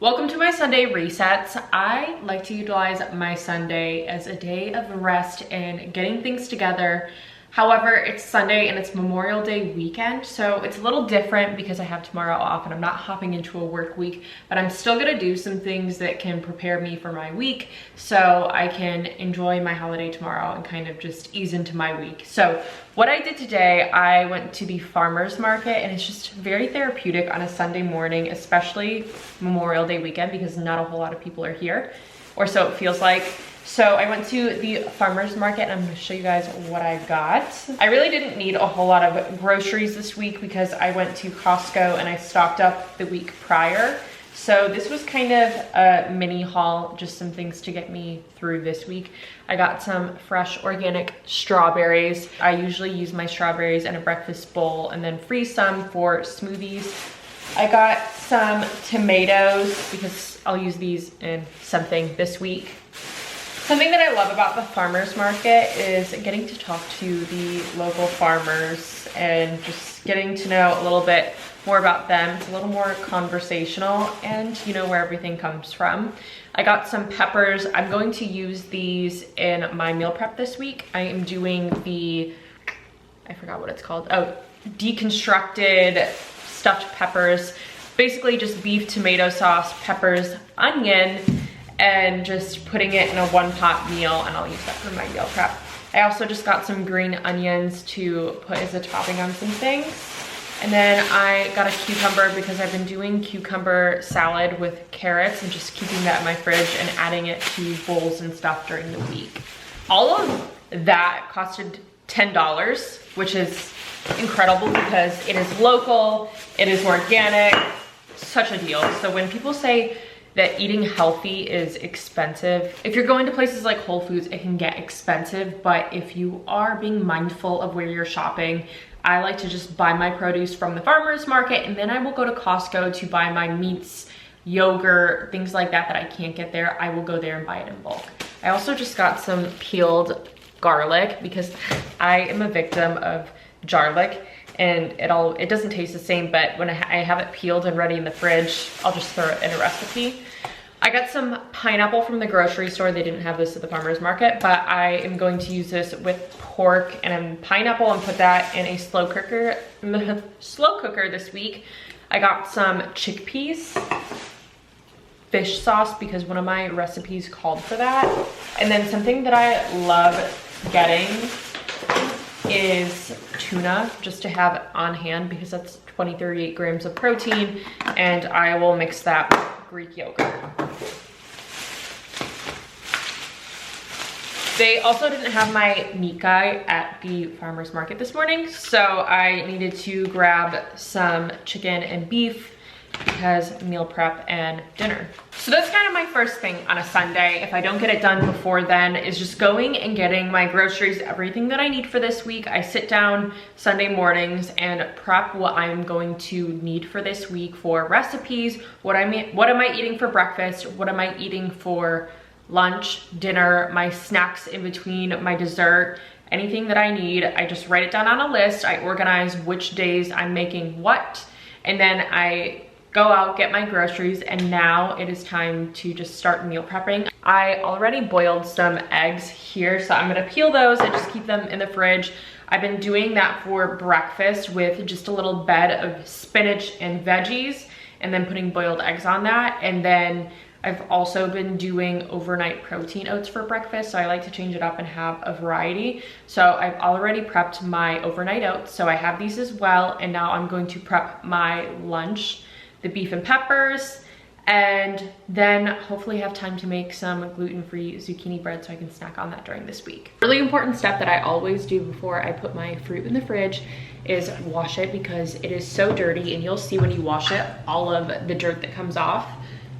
Welcome to my Sunday resets. I like to utilize my Sunday as a day of rest and getting things together. However, it's Sunday and it's Memorial Day weekend, so it's a little different because I have tomorrow off and I'm not hopping into a work week, but I'm still gonna do some things that can prepare me for my week so I can enjoy my holiday tomorrow and kind of just ease into my week. So what I did today, I went to the farmer's market, and it's just very therapeutic on a Sunday morning, especially Memorial Day weekend, because not a whole lot of people are here, or so it feels like. So I went to the farmer's market and I'm gonna show you guys what I got. I really didn't need a whole lot of groceries this week because I went to Costco and I stocked up the week prior. So this was kind of a mini haul, just some things to get me through this week. I got some fresh organic strawberries. I usually use my strawberries in a breakfast bowl and then freeze some for smoothies. I got some tomatoes because I'll use these in something this week. Something that I love about the farmer's market is getting to talk to the local farmers and just getting to know a little bit more about them. It's a little more conversational and you know where everything comes from. I got some peppers. I'm going to use these in my meal prep this week. I am doing the, I forgot what it's called. Oh, deconstructed stuffed peppers. Basically just beef, tomato sauce, peppers, onion, and just putting it in a one pot meal, and I'll use that for my meal prep. I also just got some green onions to put as a topping on some things. And then I got a cucumber because I've been doing cucumber salad with carrots and just keeping that in my fridge and adding it to bowls and stuff during the week. All of that costed $10, which is incredible because it is local, it is organic, such a deal. So when people say that eating healthy is expensive, if you're going to places like Whole Foods, it can get expensive, but if you are being mindful of where you're shopping, I like to just buy my produce from the farmer's market, and then I will go to Costco to buy my meats, yogurt, things like that I can't get there. I will go there and buy it in bulk. I also just got some peeled garlic because I am a victim of garlic, and it doesn't taste the same, but when I have it peeled and ready in the fridge, I'll just throw it in a recipe. I got some pineapple from the grocery store. They didn't have this at the farmer's market, but I am going to use this with pork and pineapple and put that in a slow cooker this week. I got some chickpeas, fish sauce, because one of my recipes called for that. And then something that I love getting is tuna, just to have on hand because that's 38 grams of protein, and I will mix that with Greek yogurt. They also didn't have my meat guy at the farmer's market this morning, so I needed to grab some chicken and beef because meal prep and dinner. So that's kind of my first thing on a Sunday, if I don't get it done before then, is just going and getting my groceries, everything that I need for this week. I sit down Sunday mornings and prep what I'm going to need for this week for recipes, what am I eating for breakfast, what am I eating for lunch, dinner, my snacks in between, my dessert, anything that I need. I just write it down on a list. I organize which days I'm making what, and then I go out, get my groceries, and now it is time to just start meal prepping. I already boiled some eggs here, so I'm gonna peel those and just keep them in the fridge. I've been doing that for breakfast with just a little bed of spinach and veggies, and then putting boiled eggs on that. And then I've also been doing overnight protein oats for breakfast, so I like to change it up and have a variety. So I've already prepped my overnight oats, so I have these as well, and now I'm going to prep my lunch, the beef and peppers, and then hopefully have time to make some gluten-free zucchini bread so I can snack on that during this week. Really important step that I always do before I put my fruit in the fridge is wash it, because it is so dirty, and you'll see when you wash it all of the dirt that comes off.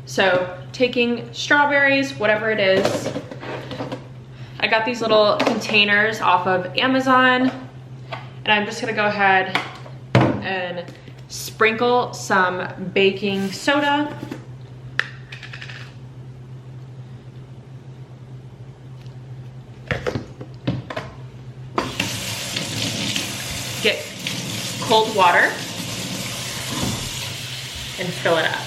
So taking strawberries, whatever it is, I got these little containers off of Amazon, and I'm just gonna go ahead and sprinkle some baking soda, get cold water, and fill it up.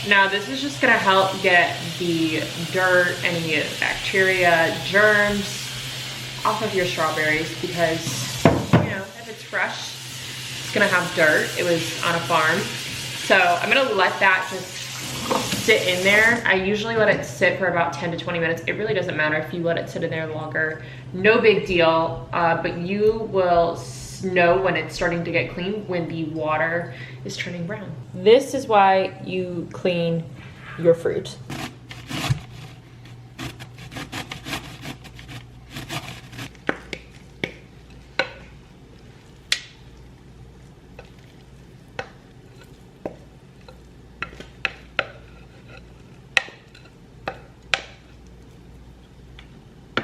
Now this is just gonna help get the dirt, any bacteria, germs off of your strawberries, because, you know, if it's fresh, it's gonna have dirt. It was on a farm. So I'm gonna let that just sit in there. I usually let it sit for about 10 to 20 minutes. It really doesn't matter if you let it sit in there longer. No big deal, but you will know when it's starting to get clean when the water is turning brown. This is why you clean your fruit.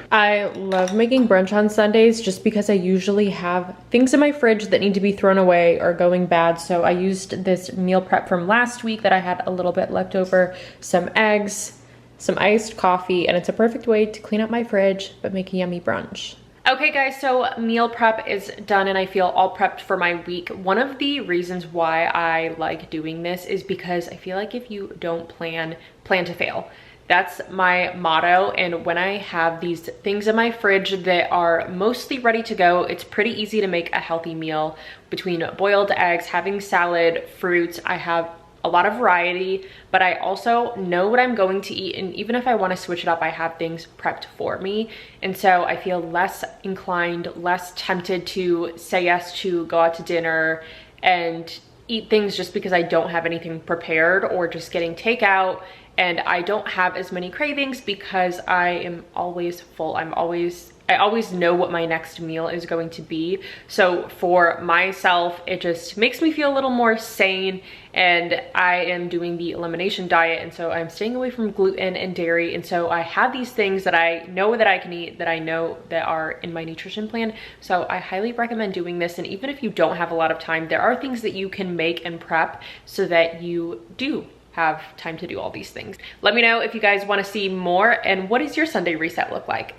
I love making brunch on Sundays just because I usually have things in my fridge that need to be thrown away or going bad. So I used this meal prep from last week that I had a little bit left over, some eggs, some iced coffee, and it's a perfect way to clean up my fridge but make a yummy brunch. Okay guys, so meal prep is done and I feel all prepped for my week. One of the reasons why I like doing this is because I feel like if you don't plan to fail. That's my motto, and when I have these things in my fridge that are mostly ready to go, it's pretty easy to make a healthy meal between boiled eggs, having salad, fruits. I have a lot of variety, but I also know what I'm going to eat, and even if I want to switch it up, I have things prepped for me. And so I feel less inclined, less tempted to say yes to go out to dinner and eat things just because I don't have anything prepared, or just getting takeout. And I don't have as many cravings because I am always full. I always know what my next meal is going to be. So for myself, it just makes me feel a little more sane, and I am doing the elimination diet, and so I'm staying away from gluten and dairy. And so I have these things that I know that I can eat, that I know that are in my nutrition plan. So I highly recommend doing this. And even if you don't have a lot of time, there are things that you can make and prep so that you do have time to do all these things. Let me know if you guys want to see more, and what does your Sunday reset look like?